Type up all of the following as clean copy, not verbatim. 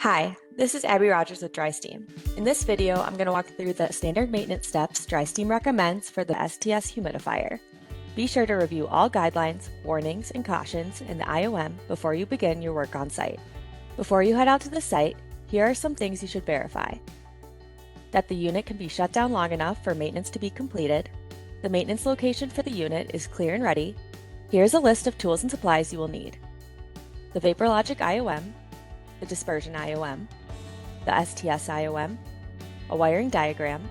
Hi, this is Abby Rogers with Dry Steam. In this video, I'm going to walk through the standard maintenance steps Dry Steam recommends for the STS humidifier. Be sure to review all guidelines, warnings, and cautions in the IOM before you begin your work on site. Before you head out to the site, here are some things you should verify. That the unit can be shut down long enough for maintenance to be completed. The maintenance location for the unit is clear and ready. Here's a list of tools and supplies you will need. The VaporLogic IOM, the dispersion IOM, the STS IOM, a wiring diagram,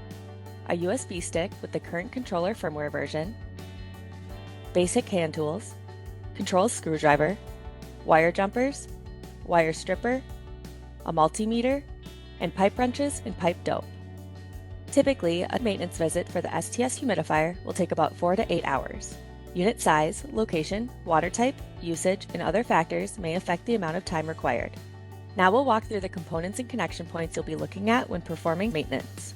a USB stick with the current controller firmware version, basic hand tools, control screwdriver, wire jumpers, wire stripper, a multimeter, and pipe wrenches and pipe dope. Typically, a maintenance visit for the STS humidifier will take about 4 to 8 hours. Unit size, location, water type, usage, and other factors may affect the amount of time required. Now we'll walk through the components and connection points you'll be looking at when performing maintenance.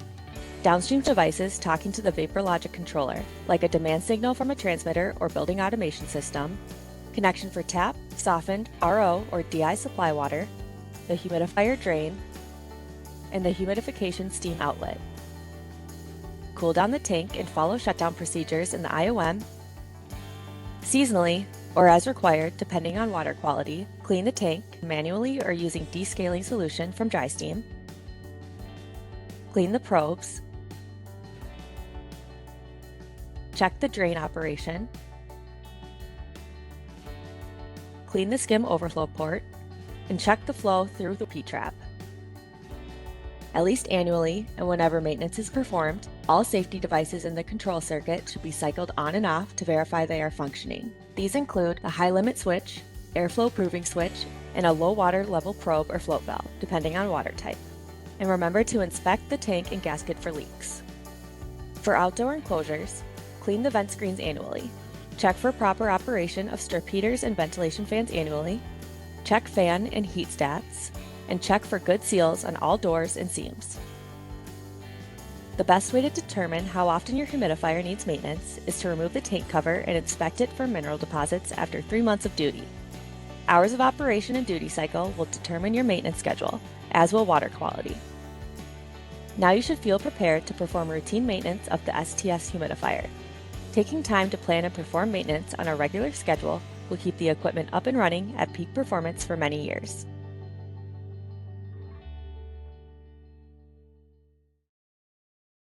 Downstream devices talking to the VaporLogic controller, like a demand signal from a transmitter or building automation system, connection for tap, softened, RO or DI supply water, the humidifier drain, and the humidification steam outlet. Cool down the tank and follow shutdown procedures in the IOM. Seasonally, or as required depending on water quality, clean the tank manually or using descaling solution from Dry Steam. Clean the probes. Check the drain operation. Clean the skim overflow port, and check the flow through the P-trap. At least annually, and whenever maintenance is performed, all safety devices in the control circuit should be cycled on and off to verify they are functioning. These include the high limit switch, airflow proving switch, and a low water level probe or float valve, depending on water type. And remember to inspect the tank and gasket for leaks. For outdoor enclosures, clean the vent screens annually. Check for proper operation of strip heaters and ventilation fans annually. Check fan and heat stats, and check for good seals on all doors and seams. The best way to determine how often your humidifier needs maintenance is to remove the tank cover and inspect it for mineral deposits after 3 months of duty. Hours of operation and duty cycle will determine your maintenance schedule, as will water quality. Now you should feel prepared to perform routine maintenance of the STS humidifier. Taking time to plan and perform maintenance on a regular schedule will keep the equipment up and running at peak performance for many years.